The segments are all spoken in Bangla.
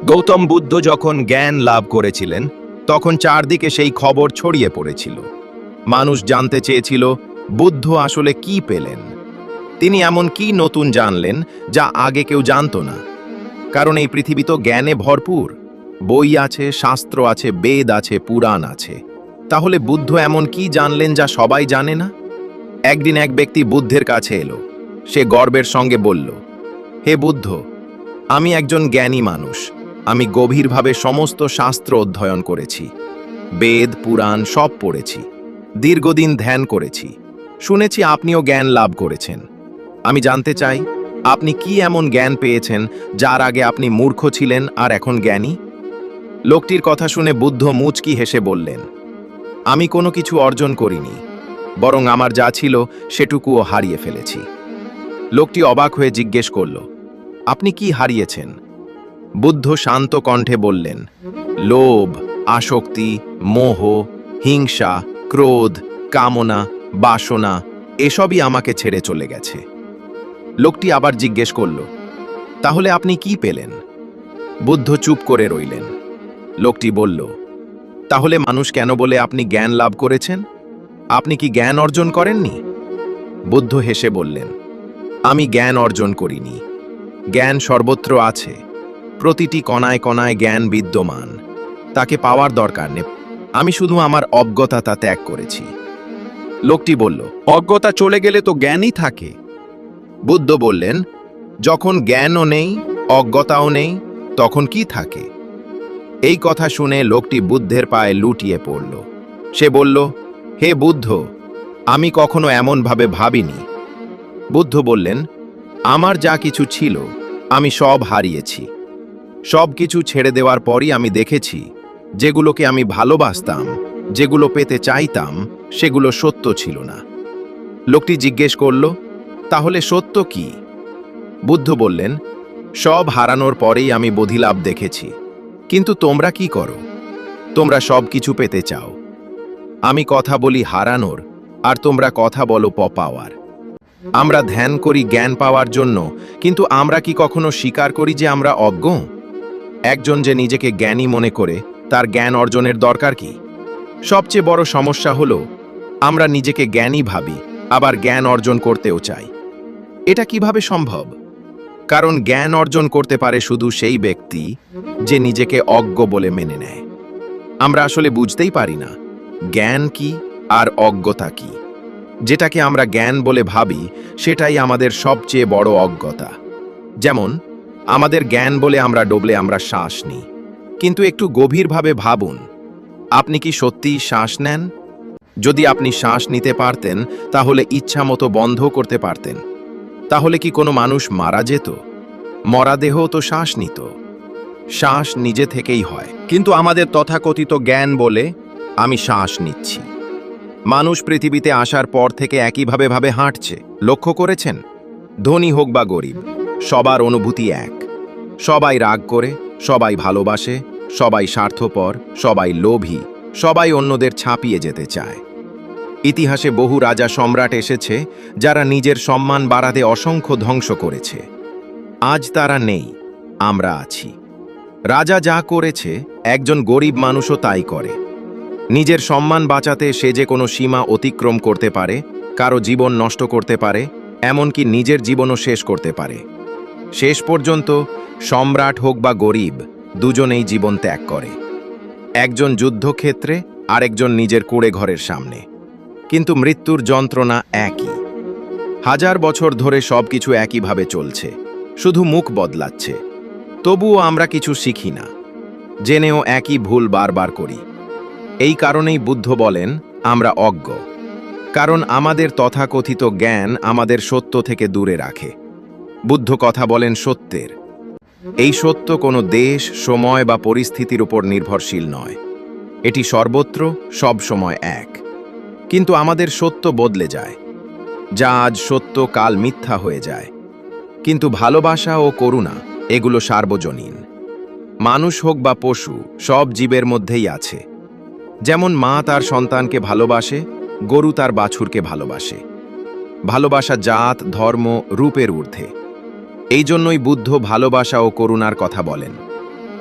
গৌতম বুদ্ধ যখন জ্ঞান লাভ করেছিলেন তখন চারদিকে সেই খবর ছড়িয়ে পড়েছিল। মানুষ জানতে চেয়েছিল বুদ্ধ আসলে কি পেলেন, তিনি এমন কি নতুন জানলেন যা আগে কেউ জানতো না। কারণ এই পৃথিবী তো জ্ঞানে ভরপুর, বই আছে, শাস্ত্র আছে, বেদ আছে, পুরাণ আছে। তাহলে বুদ্ধ এমন কি জানলেন যা সবাই জানে না? একদিন এক ব্যক্তি বুদ্ধের কাছে এলো। সে গর্বের সঙ্গে বলল, হে বুদ্ধ, আমি একজন জ্ঞানী মানুষ। আমি গভীরভাবে সমস্ত শাস্ত্র অধ্যয়ন করেছি, বেদ পুরাণ সব পড়েছি, দীর্ঘদিন ধ্যান করেছি। শুনেছি আপনিও জ্ঞান লাভ করেছেন। আমি জানতে চাই আপনি কি এমন জ্ঞান পেয়েছেন যার আগে আপনি মূর্খ ছিলেন আর এখন জ্ঞানী? লোকটির কথা শুনে বুদ্ধ মুচকি হেসে বললেন, আমি কোনো কিছু অর্জন করিনি, বরং আমার যা ছিল সেটুকুও হারিয়ে ফেলেছি। লোকটি অবাক হয়ে জিজ্ঞেস করল, আপনি কি হারিয়েছেন? বুদ্ধ শান্ত কণ্ঠে বললেন, লোভ, আসক্তি, মোহ, হিংসা, ক্রোধ, কামনা, বাসনা এসবই আমাকে ছেড়ে চলে গেছে। লোকটি আবার জিজ্ঞেস করল, তাহলে আপনি কি পেলেন? বুদ্ধ চুপ করে রইলেন। লোকটি বলল, তাহলে মানুষ কেন বলে আপনি জ্ঞান লাভ করেছেন? আপনি কি জ্ঞান অর্জন করেননি? বুদ্ধ হেসে বললেন, আমি জ্ঞান অর্জন করিনি। জ্ঞান সর্বত্র আছে, প্রতিটি কণায় কণায় জ্ঞান বিদ্যমান। তাকে পাওয়ার দরকার নেই, আমি শুধু আমার অজ্ঞতা ত্যাগ করেছি। লোকটি বলল, অজ্ঞতা চলে গেলে তো জ্ঞানই থাকে। বুদ্ধ বললেন, যখন জ্ঞানও নেই, অজ্ঞতাও নেই, তখন কি থাকে? এই কথা শুনে লোকটি বুদ্ধের পায়ে লুটিয়ে পড়ল। সে বলল, হে বুদ্ধ, আমি কখনো এমনভাবে ভাবিনি। বুদ্ধ বললেন, আমার যা কিছু ছিল আমি সব হারিয়েছি। সব কিছু ছেড়ে দেওয়ার পরই আমি দেখেছি যেগুলোকে আমি ভালোবাসতাম, যেগুলো পেতে চাইতাম, সেগুলো সত্য ছিল না। লোকটি জিজ্ঞেস করল, তাহলে সত্য কি? বুদ্ধ বললেন, সব হারানোর পরেই আমি বোধিলাভ দেখেছি। কিন্তু তোমরা কি করো? তোমরা সব কিছু পেতে চাও। আমি কথা বলি হারানোর, আর তোমরা কথা বলো পাওয়ার। আমরা ধ্যান করি জ্ঞান পাওয়ার জন্য, কিন্তু আমরা কি কখনো স্বীকার করি যে আমরা অজ্ঞ? একজন যে নিজেকে জ্ঞানী মনে করে, তার জ্ঞান অর্জনের দরকার কি? সবচেয়ে বড় সমস্যা হলো আমরা নিজেকে জ্ঞানী ভাবি, আবার জ্ঞান অর্জন করতেও চাই। এটা কিভাবে সম্ভব? কারণ জ্ঞান অর্জন করতে পারে শুধু সেই ব্যক্তি যে নিজেকে অজ্ঞ বলে মেনে নেয়। আমরা আসলে বুঝতেই পারি না জ্ঞান কি আর অজ্ঞতা কি। যেটাকে আমরা জ্ঞান বলে ভাবি সেটাই আমাদের সবচেয়ে বড় অজ্ঞতা। যেমন আমাদের জ্ঞান বলে আমরা ডুবলে আমরা শ্বাস নিই, কিন্তু একটু গভীরভাবে ভাবুন, আপনি কি সত্যিই শ্বাস নেন? যদি আপনি শ্বাস নিতে পারতেন তাহলে ইচ্ছা মতো বন্ধ করতে পারতেন। তাহলে কি কোনো মানুষ মারা যেত? মরা দেহ তো শ্বাস নিত। শ্বাস নিজে থেকেই হয়। কিন্তু আমাদের তথাকথিত জ্ঞান বলে আমি শ্বাস নিচ্ছি। মানুষ পৃথিবীতে আসার পর থেকে একইভাবে ভাবে হাঁটছে। লক্ষ্য করেছেন? ধনী হোক বা গরিব, সবার অনুভূতি এক। সবাই রাগ করে, সবাই ভালোবাসে, সবাই স্বার্থপর, সবাই লোভী, সবাই অন্যদের ছাপিয়ে যেতে চায়। ইতিহাসে বহু রাজা সম্রাট এসেছে যারা নিজের সম্মান বাড়াতে অসংখ্য ধ্বংস করেছে। আজ তারা নেই, আমরা আছি। রাজা যা করেছে একজন গরিব মানুষও তাই করে। নিজের সম্মান বাঁচাতে সে যে কোনো সীমা অতিক্রম করতে পারে, কারো জীবন নষ্ট করতে পারে, এমনকি নিজের জীবনও শেষ করতে পারে। শেষ পর্যন্ত সম্রাট হোক বা গরিব, দুজনেই জীবন ত্যাগ করে। একজন যুদ্ধক্ষেত্রে, আরেকজন নিজের কুঁড়ে ঘরের সামনে। কিন্তু মৃত্যুর যন্ত্রণা একই। হাজার বছর ধরে সবকিছু একইভাবে চলছে, শুধু মুখ বদলাচ্ছে। তবুও আমরা কিছু শিখি না, জেনেও একই ভুল বারবার করি। এই কারণেই বুদ্ধ বলেন আমরা অজ্ঞ, কারণ আমাদের তথাকথিত জ্ঞান আমাদের সত্য থেকে দূরে রাখে। বুদ্ধ কথা বলেন সত্যের। এই সত্য কোনো দেশ, সময় বা পরিস্থিতির উপর নির্ভরশীল নয়। এটি সর্বত্র, সব সময় এক। কিন্তু আমাদের সত্য বদলে যায়। যা আজ সত্য কাল মিথ্যা হয়ে যায়। কিন্তু ভালোবাসা ও করুণা এগুলো সার্বজনীন। মানুষ হোক বা পশু, সব জীবের মধ্যেই আছে। যেমন মা তার সন্তানকে ভালোবাসে, গরু তার বাছুরকে ভালোবাসে। ভালোবাসা জাত, ধর্ম, রূপের ঊর্ধ্বে। এই জন্যই বুদ্ধ ভালোবাসা ও করুণার কথা বলেন।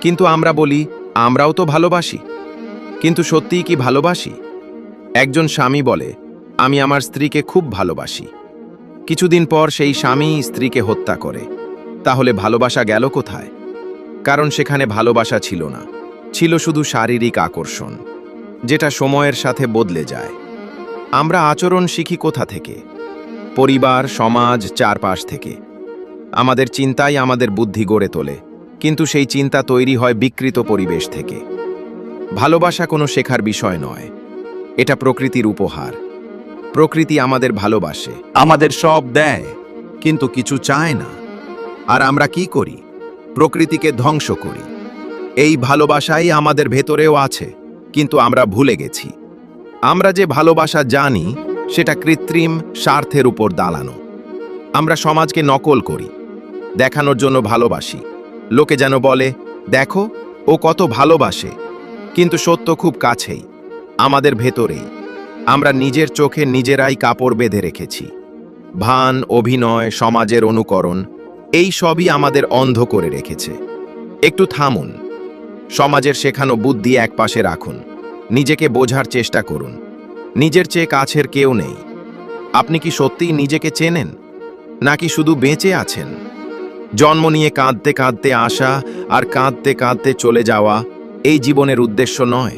কিন্তু আমরা বলি, আমরাও তো ভালোবাসি। কিন্তু সত্যিই কি ভালোবাসি? একজন স্বামী বলে, আমি আমার স্ত্রীকে খুব ভালোবাসি। কিছুদিন পর সেই স্বামী স্ত্রীকে হত্যা করে। তাহলে ভালোবাসা গেল কোথায়? কারণ সেখানে ভালোবাসা ছিল না, ছিল শুধু শারীরিক আকর্ষণ, যেটা সময়ের সাথে বদলে যায়। আমরা আচরণ শিখি কোথা থেকে? পরিবার, সমাজ, চারপাশ থেকে। আমাদের চিন্তাই আমাদের বুদ্ধি গড়ে তোলে, কিন্তু সেই চিন্তা তৈরি হয় বিকৃত পরিবেশ থেকে। ভালোবাসা কোনো শেখার বিষয় নয়, এটা প্রকৃতির উপহার। প্রকৃতি আমাদের ভালোবাসে, আমাদের সব দেয়, কিন্তু কিছু চায় না। আর আমরা কি করি? প্রকৃতিকে ধ্বংস করি। এই ভালোবাসাই আমাদের ভেতরেও আছে, কিন্তু আমরা ভুলে গেছি। আমরা যে ভালোবাসা জানি, সেটা কৃত্রিম স্বার্থের উপর দাঁড়ানো। আমরা সমাজকে নকল করি, দেখানোর জন্য ভালোবাসি। লোকে যেন বলে, দেখো ও কত ভালোবাসে। কিন্তু সত্য খুব কাছেই, আমাদের ভেতরেই। আমরা নিজের চোখে নিজেরাই কাপড় বেঁধে রেখেছি। ভান, অভিনয়, সমাজের অনুকরণ, এই সবই আমাদের অন্ধ করে রেখেছে। একটু থামুন, সমাজের শেখানো বুদ্ধি একপাশে রাখুন, নিজেকে বোঝার চেষ্টা করুন। নিজের চেয়ে কাছের কেউ নেই। আপনি কি সত্যিই নিজেকে চেনেন, নাকি শুধু বেঁচে আছেন? জন্ম নিয়ে কাঁদতে কাঁদতে আসা আর কাঁদতে কাঁদতে চলে যাওয়া এই জীবনের উদ্দেশ্য নয়।